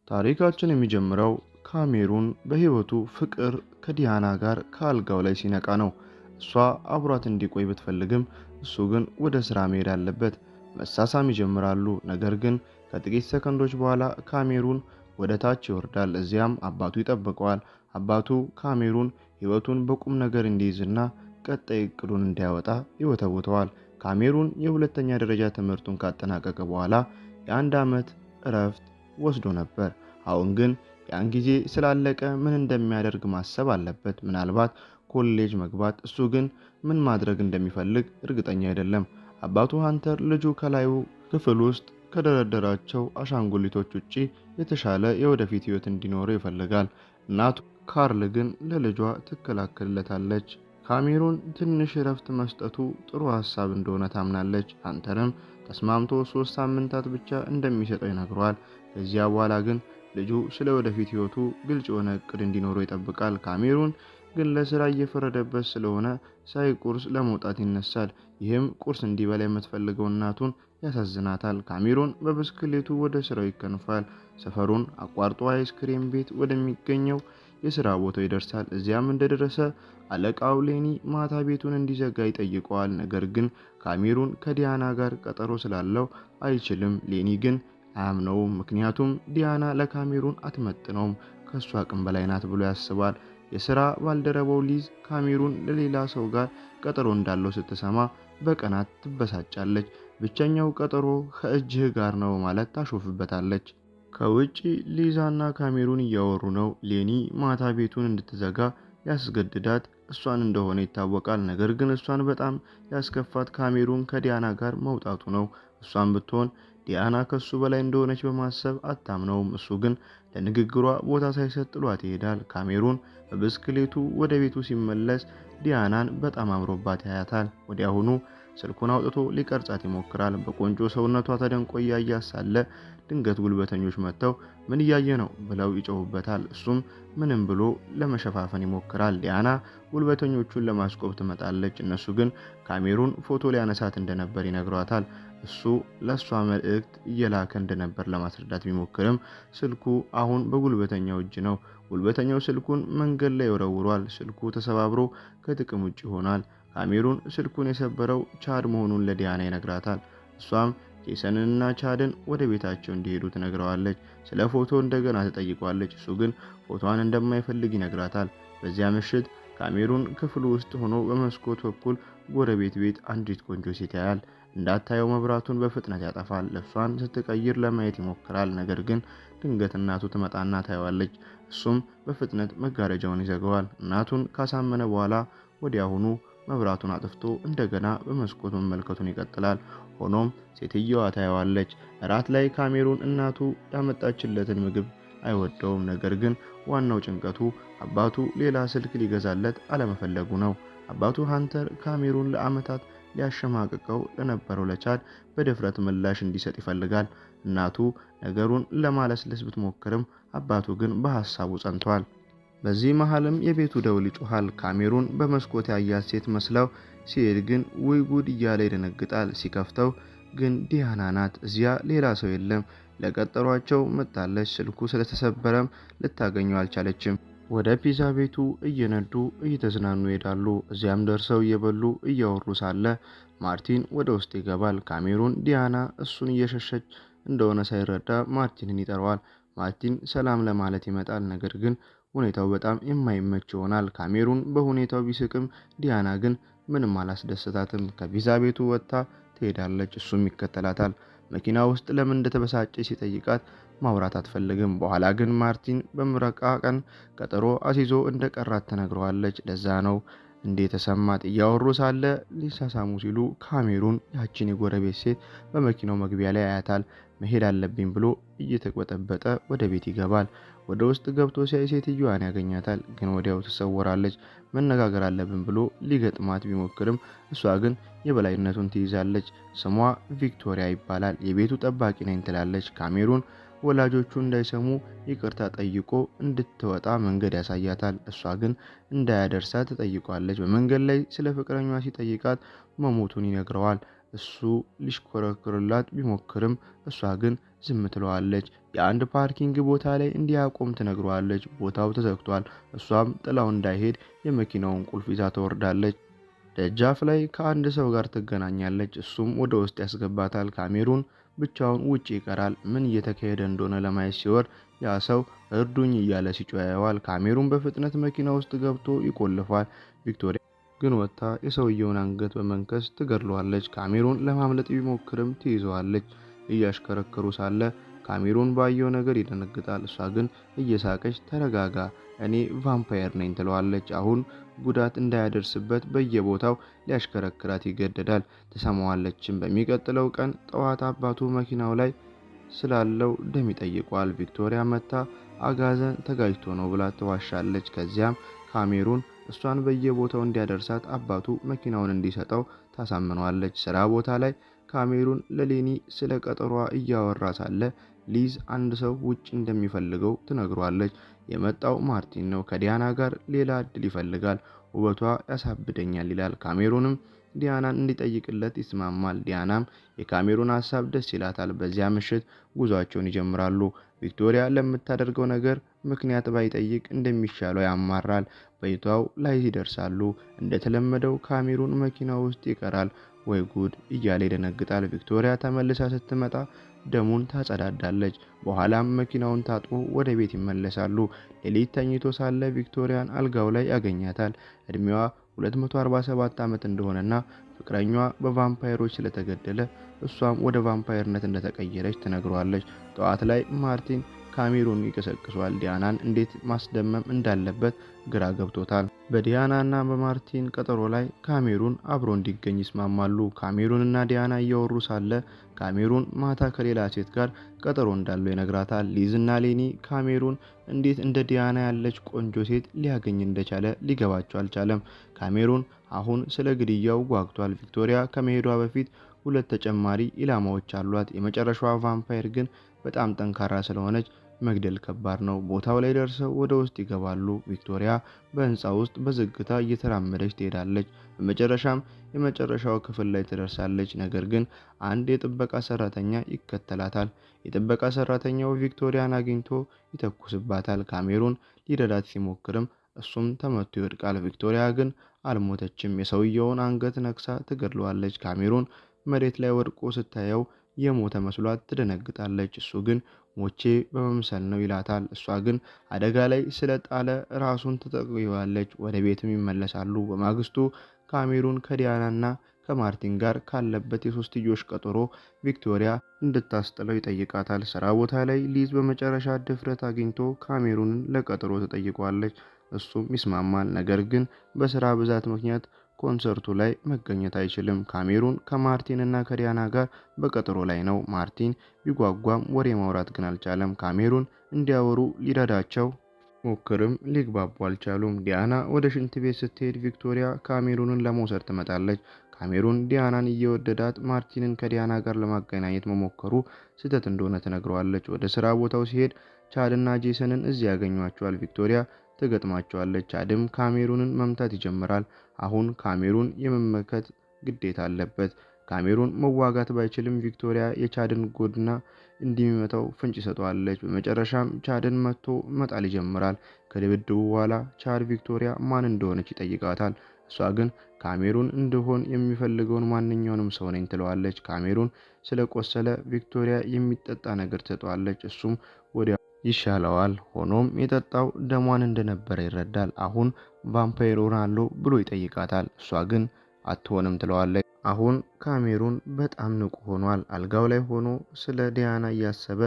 ታሪካችን የሚጀምረው ካሜሩን በህይወቱ ፍቅር ከዲያና ጋር ከአልጋው ላይ ሲነቃ ነው። እሷ አብሯት እንዲቆይ ብትፈልግም እሱ ግን ወደ ስራ መሄድ አለበት። መሳሳም ይጀምራሉ። ነገር ግን ከጥቂት ሰከንዶች በኋላ ካሜሩን ወደ ታች ይወርዳል። እዚያም አባቱ ይጠብቀዋል። አባቱ ካሜሩን ህይወቱን በቁም ነገር እንዲይዝና ቀጣይ እቅዱን እንዲያወጣ ይወተውተዋል። ካሜሩን የሁለተኛ ደረጃ ትምህርቱን ካጠናቀቀ በኋላ የአንድ ዓመት እረፍት ወስዶ ነበር። አሁን ግን ያን ጊዜ ስላለቀ ምን እንደሚያደርግ ማሰብ አለበት። ምናልባት ኮሌጅ መግባት። እሱ ግን ምን ማድረግ እንደሚፈልግ እርግጠኛ አይደለም። አባቱ ሃንተር ልጁ ከላዩ ክፍል ውስጥ ከደረደራቸው አሻንጉሊቶች ውጪ የተሻለ የወደፊት ህይወት እንዲኖረው ይፈልጋል። እናቱ ካርል ግን ለልጇ ትከላከልለታለች። ካሜሩን ትንሽ እረፍት መስጠቱ ጥሩ ሀሳብ እንደሆነ ታምናለች። ሃንተርም ተስማምቶ 3 ሳምንታት ብቻ እንደሚሰጠው ይነግረዋል። ከዚያ በኋላ ግን ልጁ ስለ ወደፊት ህይወቱ ግልጽ የሆነ እቅድ እንዲኖረው ይጠብቃል። ካሜሩን ግን ለስራ እየፈረደበት ስለሆነ ሳይቁርስ ለመውጣት ይነሳል። ይህም ቁርስ እንዲበላ የምትፈልገው እናቱን ያሳዝናታል። ካሜሩን በብስክሌቱ ወደ ስራው ይከንፋል። ሰፈሩን አቋርጦ አይስክሬም ቤት ወደሚገኘው የስራ ቦታው ይደርሳል። እዚያም እንደደረሰ አለቃው ሌኒ ማታ ቤቱን እንዲዘጋ ይጠይቀዋል። ነገር ግን ካሜሩን ከዲያና ጋር ቀጠሮ ስላለው አይችልም። ሌኒ ግን አያምነውም። ምክንያቱም ዲያና ለካሜሩን አትመጥነውም፣ ከሱ አቅም በላይ ናት ብሎ ያስባል። የሥራ ባልደረባው ሊዝ ካሜሩን ለሌላ ሰው ጋር ቀጠሮ እንዳለው ስትሰማ በቀናት ትበሳጫለች። ብቸኛው ቀጠሮ ከእጅህ ጋር ነው ማለት ታሾፍበታለች። ከውጪ ሊዛና ካሜሩን እያወሩ ነው። ሌኒ ማታ ቤቱን እንድትዘጋ ያስገድዳት እሷን እንደሆነ ይታወቃል። ነገር ግን እሷን በጣም ያስከፋት ካሜሩን ከዲያና ጋር መውጣቱ ነው። እሷን ብትሆን ዲያና ከሱ በላይ እንደሆነች በማሰብ አታምነውም። እሱ ግን ለንግግሯ ቦታ ሳይሰጥ ጥሏት ይሄዳል። ካሜሩን በብስክሌቱ ወደ ቤቱ ሲመለስ ዲያናን በጣም አምሮባት ያያታል። ወዲያውኑ ስልኩን አውጥቶ ሊቀርጻት ይሞክራል። በቆንጆ ሰውነቷ ተደንቆ እያያት ሳለ ድንገት ጉልበተኞች መጥተው ምን እያየ ነው ብለው ይጮሁበታል። እሱም ምንም ብሎ ለመሸፋፈን ይሞክራል። ዲያና ጉልበተኞቹን ለማስቆም ትመጣለች። እነሱ ግን ካሜሩን ፎቶ ሊያነሳት እንደነበር ይነግሯታል። እሱ ለሷ መልእክት እየላከ እንደነበር ለማስረዳት ቢሞክርም ስልኩ አሁን በጉልበተኛው እጅ ነው። ጉልበተኛው ስልኩን መንገድ ላይ ይወረውሯል። ስልኩ ተሰባብሮ ከጥቅም ውጭ ይሆናል። ካሜሩን ስልኩን የሰበረው ቻድ መሆኑን ለዲያና ይነግራታል። እሷም ጄሰንንና ቻድን ወደ ቤታቸው እንዲሄዱ ትነግረዋለች። ስለ ፎቶ እንደገና ትጠይቋለች። እሱ ግን ፎቶዋን እንደማይፈልግ ይነግራታል። በዚያ ምሽት ካሜሩን ክፍሉ ውስጥ ሆኖ በመስኮት በኩል ጎረቤት ቤት አንዲት ቆንጆ ሴት ያያል። እንዳታየው መብራቱን በፍጥነት ያጠፋል። ልብሷን ስትቀይር ለማየት ይሞክራል። ነገር ግን ድንገት እናቱ ትመጣና ታየዋለች። እሱም በፍጥነት መጋረጃውን ይዘጋዋል። እናቱን ካሳመነ በኋላ ወዲያውኑ መብራቱን አጥፍቶ እንደገና በመስኮት መመልከቱን ይቀጥላል። ሆኖም ሴትየዋ ታየዋለች። እራት ላይ ካሜሩን እናቱ ያመጣችለትን ምግብ አይወደውም። ነገር ግን ዋናው ጭንቀቱ አባቱ ሌላ ስልክ ሊገዛለት አለመፈለጉ ነው። አባቱ ሃንተር ካሜሩን ለዓመታት ሊያሸማቅቀው ለነበረው ለቻድ በድፍረት ምላሽ እንዲሰጥ ይፈልጋል። እናቱ ነገሩን ለማለስለስ ብትሞክርም አባቱ ግን በሐሳቡ ጸንቷል። በዚህ መሃልም የቤቱ ደውል ይጮሃል። ካሜሩን በመስኮት ያያት ሴት መስለው ሲሄድ ግን ውይ ጉድ እያለ ይደነግጣል። ሲከፍተው ግን ዲያና ናት። እዚያ ሌላ ሰው የለም። ለቀጠሯቸው መጣለች። ስልኩ ስለተሰበረም ልታገኘው አልቻለችም። ወደ ፒዛ ቤቱ እየነዱ እየተዝናኑ ይሄዳሉ። እዚያም ደርሰው እየበሉ እያወሩ ሳለ ማርቲን ወደ ውስጥ ይገባል። ካሜሩን ዲያና እሱን እየሸሸች እንደሆነ ሳይረዳ ማርቲንን ይጠራዋል። ማርቲን ሰላም ለማለት ይመጣል። ነገር ግን ሁኔታው በጣም የማይመች ይሆናል። ካሜሩን በሁኔታው ቢስቅም ዲያና ግን ምንም አላስደሰታትም። ከፒዛ ቤቱ ወጥታ ትሄዳለች። እሱም ይከተላታል። መኪና ውስጥ ለምን እንደተበሳጨ ሲጠይቃት ማውራት አትፈልግም። በኋላ ግን ማርቲን በምረቃ ቀን ቀጠሮ አስይዞ እንደቀራት ተነግረዋለች። ለዛ ነው እንዴ ተሰማት። እያወሩ ሳለ ሊሳሳሙ ሲሉ ካሜሩን ያችን የጎረቤት ሴት በመኪናው መግቢያ ላይ ያያታል። መሄድ አለብኝ ብሎ እየተቆጠበጠ ወደ ቤት ይገባል። ወደ ውስጥ ገብቶ ሲያይ ሴትዮዋን ያገኛታል። ግን ወዲያው ትሰወራለች። መነጋገር አለብን ብሎ ሊገጥማት ቢሞክርም እሷ ግን የበላይነቱን ትይዛለች። ስሟ ቪክቶሪያ ይባላል። የቤቱ ጠባቂ ነኝ ትላለች። ካሜሩን ወላጆቹ እንዳይሰሙ ይቅርታ ጠይቆ እንድትወጣ መንገድ ያሳያታል። እሷ ግን እንዳያደርሳት ትጠይቋለች። በመንገድ ላይ ስለ ፍቅረኛዋ ሲጠይቃት መሞቱን ይነግረዋል። እሱ ሊሽኮረክርላት ቢሞክርም እሷ ግን ዝም ትለዋለች። የአንድ ፓርኪንግ ቦታ ላይ እንዲያቆም ትነግረዋለች። ቦታው ተዘግቷል። እሷም ጥላው እንዳይሄድ የመኪናውን ቁልፍ ይዛ ትወርዳለች። ደጃፍ ላይ ከአንድ ሰው ጋር ትገናኛለች። እሱም ወደ ውስጥ ያስገባታል። ካሜሩን ብቻውን ውጭ ይቀራል። ምን እየተካሄደ እንደሆነ ለማየት ሲወርድ ያ ሰው እርዱኝ እያለ ሲጮህ ያየዋል። ካሜሩን በፍጥነት መኪና ውስጥ ገብቶ ይቆልፋል። ቪክቶሪያ ግን ወጥታ የሰውየውን አንገት በመንከስ ትገድለዋለች። ካሜሩን ለማምለጥ ቢሞክርም ትይዘዋለች። እያሽከረከሩ ሳለ ካሜሩን ባየው ነገር ይደነግጣል። እሷ ግን እየሳቀች ተረጋጋ፣ እኔ ቫምፓየር ነኝ ትለዋለች። አሁን ጉዳት እንዳያደርስበት በየቦታው ሊያሽከረክራት ይገደዳል። ትሰማዋለችም። በሚቀጥለው ቀን ጠዋት አባቱ መኪናው ላይ ስላለው ደም ይጠይቋል። ቪክቶሪያ መታ አጋዘን ተጋጅቶ ነው ብላ ትዋሻለች። ከዚያም ካሜሩን እሷን በየቦታው እንዲያደርሳት አባቱ መኪናውን እንዲሰጠው ታሳምነዋለች። ስራ ቦታ ላይ ካሜሩን ለሌኒ ስለ ቀጠሯ እያወራ ሳለ ሊዝ አንድ ሰው ውጭ እንደሚፈልገው ትነግሯለች። የመጣው ማርቲን ነው። ከዲያና ጋር ሌላ እድል ይፈልጋል። ውበቷ ያሳብደኛል ይላል። ካሜሩንም ዲያናን እንዲጠይቅለት ይስማማል። ዲያናም የካሜሩን ሀሳብ ደስ ይላታል። በዚያ ምሽት ጉዟቸውን ይጀምራሉ። ቪክቶሪያ ለምታደርገው ነገር ምክንያት ባይጠይቅ እንደሚሻለው ያማራል። በይቷው ላይ ይደርሳሉ። እንደተለመደው ካሜሩን መኪና ውስጥ ይቀራል። ወይ ጉድ እያለ ይደነግጣል። ቪክቶሪያ ተመልሳ ስትመጣ ደሙን ታጸዳዳለች። በኋላም መኪናውን ታጥቦ ወደ ቤት ይመለሳሉ። ሌሊት ተኝቶ ሳለ ቪክቶሪያን አልጋው ላይ ያገኛታል። እድሜዋ 247 ዓመት እንደሆነና ፍቅረኛዋ በቫምፓየሮች ስለተገደለ እሷም ወደ ቫምፓየርነት እንደተቀየረች ትነግረዋለች። ጠዋት ላይ ማርቲን ካሜሩን ይቀሰቅሷል። ዲያናን እንዴት ማስደመም እንዳለበት ግራ ገብቶታል። በዲያናና በማርቲን ቀጠሮ ላይ ካሜሩን አብሮ እንዲገኝ ይስማማሉ። ካሜሩንና ዲያና እያወሩ ሳለ ካሜሩን ማታ ከሌላ ሴት ጋር ቀጠሮ እንዳለው ይነግራታል። ሊዝና ሌኒ ካሜሩን እንዴት እንደ ዲያና ያለች ቆንጆ ሴት ሊያገኝ እንደቻለ ሊገባቸው አልቻለም። ካሜሩን አሁን ስለ ግድያው ጓግቷል። ቪክቶሪያ ከመሄዷ በፊት ሁለት ተጨማሪ ኢላማዎች አሏት። የመጨረሻዋ ቫምፓየር ግን በጣም ጠንካራ ስለሆነች መግደል ከባድ ነው። ቦታው ላይ ደርሰው ወደ ውስጥ ይገባሉ። ቪክቶሪያ በህንፃ ውስጥ በዝግታ እየተራመደች ትሄዳለች። በመጨረሻም የመጨረሻው ክፍል ላይ ትደርሳለች። ነገር ግን አንድ የጥበቃ ሰራተኛ ይከተላታል። የጥበቃ ሰራተኛው ቪክቶሪያን አግኝቶ ይተኩስባታል። ካሜሩን ሊረዳት ሲሞክርም እሱም ተመቶ ይወድቃል። ቪክቶሪያ ግን አልሞተችም። የሰውየውን አንገት ነክሳ ትገድለዋለች። ካሜሩን መሬት ላይ ወድቆ ስታየው የሞተ መስሏት ትደነግጣለች። እሱ ግን ሞቼ በመምሰል ነው ይላታል። እሷ ግን አደጋ ላይ ስለጣለ ራሱን ትጠቅየዋለች። ወደ ቤትም ይመለሳሉ። በማግስቱ ካሜሩን ከዲያናና ከማርቲን ጋር ካለበት የሶስትዮሽ ቀጠሮ ቪክቶሪያ እንድታስጥለው ይጠይቃታል። ስራ ቦታ ላይ ሊዝ በመጨረሻ ድፍረት አግኝቶ ካሜሩንን ለቀጠሮ ትጠይቋለች። እሱም ይስማማል። ነገር ግን በስራ ብዛት ምክንያት ኮንሰርቱ ላይ መገኘት አይችልም። ካሜሩን ከማርቲን እና ከዲያና ጋር በቀጠሮ ላይ ነው። ማርቲን ቢጓጓም ወሬ ማውራት ግን አልቻለም። ካሜሩን እንዲያወሩ ሊረዳቸው ሞክርም ሊግባቡ አልቻሉም። ዲያና ወደ ሽንት ቤት ስትሄድ ቪክቶሪያ ካሜሩንን ለመውሰድ ትመጣለች። ካሜሩን ዲያናን እየወደዳት ማርቲንን ከዲያና ጋር ለማገናኘት መሞከሩ ስህተት እንደሆነ ትነግረዋለች። ወደ ስራ ቦታው ሲሄድ ቻድና ጄሰንን እዚህ ያገኟቸዋል። ቪክቶሪያ ትገጥማቸዋለች። ቻድም ካሜሩንን መምታት ይጀምራል። አሁን ካሜሩን የመመከት ግዴታ አለበት። ካሜሩን መዋጋት ባይችልም ቪክቶሪያ የቻድን ጎድና እንደሚመታው ፍንጭ ሰጠዋለች። በመጨረሻም ቻድን መቶ መጣል ይጀምራል። ከድብድቡ በኋላ ቻድ ቪክቶሪያ ማን እንደሆነች ይጠይቃታል። እሷ ግን ካሜሩን እንደሆን የሚፈልገውን ማንኛውንም ሰው ነኝ ትለዋለች። ካሜሩን ስለቆሰለ ቪክቶሪያ የሚጠጣ ነገር ትሰጠዋለች። እሱም ወዲያ ይሻለዋል። ሆኖም የጠጣው ደሟን እንደነበረ ይረዳል። አሁን ቫምፓየር ሆናለሁ ብሎ ይጠይቃታል። እሷ ግን አትሆንም ትለዋለች። አሁን ካሜሩን በጣም ንቁ ሆኗል። አልጋው ላይ ሆኖ ስለ ዲያና እያሰበ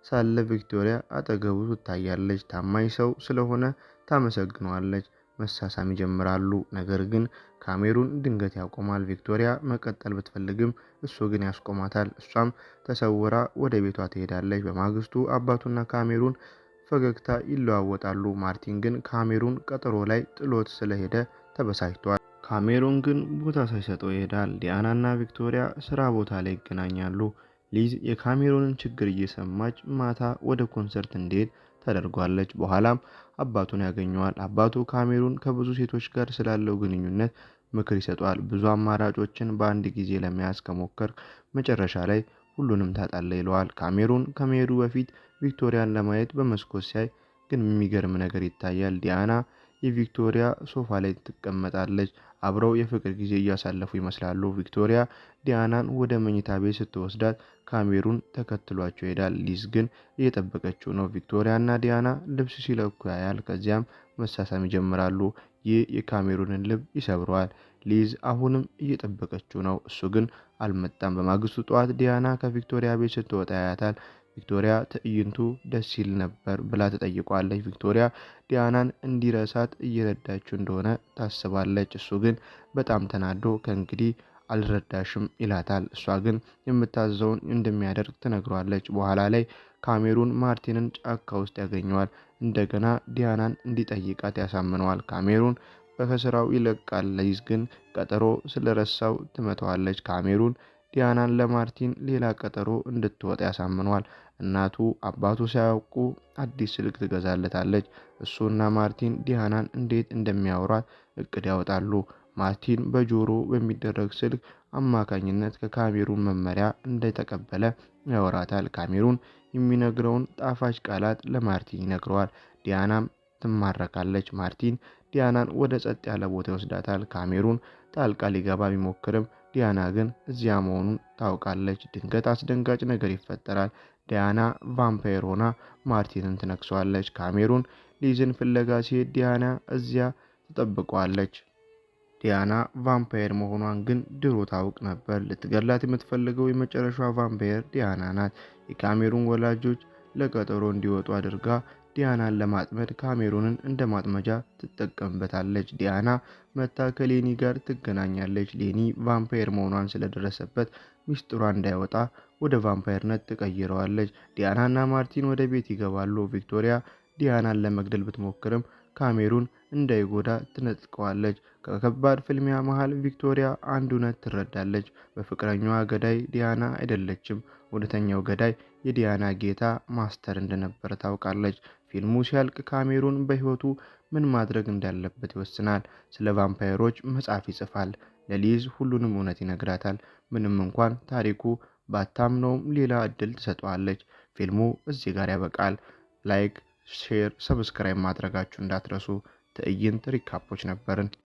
ሳለ ቪክቶሪያ አጠገቡ ትታያለች። ታማኝ ሰው ስለሆነ ታመሰግነዋለች። መሳሳም ይጀምራሉ። ነገር ግን ካሜሩን ድንገት ያቆማል። ቪክቶሪያ መቀጠል ብትፈልግም እሱ ግን ያስቆማታል። እሷም ተሰውራ ወደ ቤቷ ትሄዳለች። በማግስቱ አባቱና ካሜሩን ፈገግታ ይለዋወጣሉ። ማርቲን ግን ካሜሩን ቀጠሮ ላይ ጥሎት ስለሄደ ተበሳጭቷል። ካሜሩን ግን ቦታ ሳይሰጠው ይሄዳል። ዲያናና ቪክቶሪያ ስራ ቦታ ላይ ይገናኛሉ። ሊዝ የካሜሩንን ችግር እየሰማች ማታ ወደ ኮንሰርት እንዲሄድ ተደርጓለች። በኋላም አባቱን ያገኘዋል። አባቱ ካሜሩን ከብዙ ሴቶች ጋር ስላለው ግንኙነት ምክር ይሰጠዋል። ብዙ አማራጮችን በአንድ ጊዜ ለመያዝ ከሞከር መጨረሻ ላይ ሁሉንም ታጣለህ ይለዋል። ካሜሩን ከመሄዱ በፊት ቪክቶሪያን ለማየት በመስኮት ሲያይ ግን የሚገርም ነገር ይታያል። ዲያና የቪክቶሪያ ሶፋ ላይ ትቀመጣለች። አብረው የፍቅር ጊዜ እያሳለፉ ይመስላሉ። ቪክቶሪያ ዲያናን ወደ መኝታ ቤት ስትወስዳት ካሜሩን ተከትሏቸው ይሄዳል። ሊዝ ግን እየጠበቀችው ነው። ቪክቶሪያና ዲያና ልብስ ሲለኩ ያያል። ከዚያም መሳሳም ይጀምራሉ። ይህ የካሜሩንን ልብ ይሰብረዋል። ሊዝ አሁንም እየጠበቀችው ነው፣ እሱ ግን አልመጣም። በማግስቱ ጠዋት ዲያና ከቪክቶሪያ ቤት ስትወጣ ያያታል። ቪክቶሪያ ትዕይንቱ ደስ ይል ነበር ብላ ትጠይቋለች። ቪክቶሪያ ዲያናን እንዲረሳት እየረዳችው እንደሆነ ታስባለች። እሱ ግን በጣም ተናዶ ከእንግዲህ አልረዳሽም ይላታል። እሷ ግን የምታዘውን እንደሚያደርግ ትነግሯለች። በኋላ ላይ ካሜሩን ማርቲንን ጫካ ውስጥ ያገኘዋል። እንደገና ዲያናን እንዲጠይቃት ያሳምነዋል። ካሜሩን ከስራው ይለቃል። ሊዝ ግን ቀጠሮ ስለረሳው ትመታዋለች። ካሜሩን ዲያናን ለማርቲን ሌላ ቀጠሮ እንድትወጣ ያሳምነዋል። እናቱ አባቱ ሳያውቁ አዲስ ስልክ ትገዛለታለች። እሱና ማርቲን ዲያናን እንዴት እንደሚያወሯት እቅድ ያወጣሉ። ማርቲን በጆሮ በሚደረግ ስልክ አማካኝነት ከካሜሩን መመሪያ እንደተቀበለ ያወራታል። ካሜሩን የሚነግረውን ጣፋጭ ቃላት ለማርቲን ይነግረዋል። ዲያናም ትማረካለች። ማርቲን ዲያናን ወደ ጸጥ ያለ ቦታ ይወስዳታል። ካሜሩን ጣልቃ ሊገባ ቢሞክርም ዲያና ግን እዚያ መሆኑን ታውቃለች። ድንገት አስደንጋጭ ነገር ይፈጠራል። ዲያና ቫምፓየር ሆና ማርቲንን ትነክሰዋለች። ካሜሩን ሊዝን ፍለጋ ሲሄድ ዲያና እዚያ ትጠብቀዋለች። ዲያና ቫምፓየር መሆኗን ግን ድሮ ታውቅ ነበር። ልትገላት የምትፈልገው የመጨረሻዋ ቫምፓየር ዲያና ናት። የካሜሩን ወላጆች ለቀጠሮ እንዲወጡ አድርጋ ዲያናን ለማጥመድ ካሜሩንን እንደ ማጥመጃ ትጠቀምበታለች። ዲያና መታ ከሌኒ ጋር ትገናኛለች። ሌኒ ቫምፓየር መሆኗን ስለደረሰበት ሚስጥሯ እንዳይወጣ ወደ ቫምፓየርነት ትቀይረዋለች። ዲያናና ማርቲን ወደ ቤት ይገባሉ። ቪክቶሪያ ዲያናን ለመግደል ብትሞክርም ካሜሩን እንዳይጎዳ ትነጥቀዋለች። ከከባድ ፍልሚያ መሃል ቪክቶሪያ አንድ እውነት ትረዳለች። በፍቅረኛዋ ገዳይ ዲያና አይደለችም። እውነተኛው ገዳይ የዲያና ጌታ ማስተር እንደነበረ ታውቃለች። ፊልሙ ሲያልቅ ካሜሩን በሕይወቱ ምን ማድረግ እንዳለበት ይወስናል። ስለ ቫምፓየሮች መጽሐፍ ይጽፋል። ለሊዝ ሁሉንም እውነት ይነግራታል። ምንም እንኳን ታሪኩ ባታምነውም ሌላ እድል ትሰጠዋለች። ፊልሙ እዚህ ጋር ያበቃል። ላይክ፣ ሼር፣ ሰብስክራይብ ማድረጋችሁ እንዳትረሱ። ትዕይንት ሪካፖች ነበርን።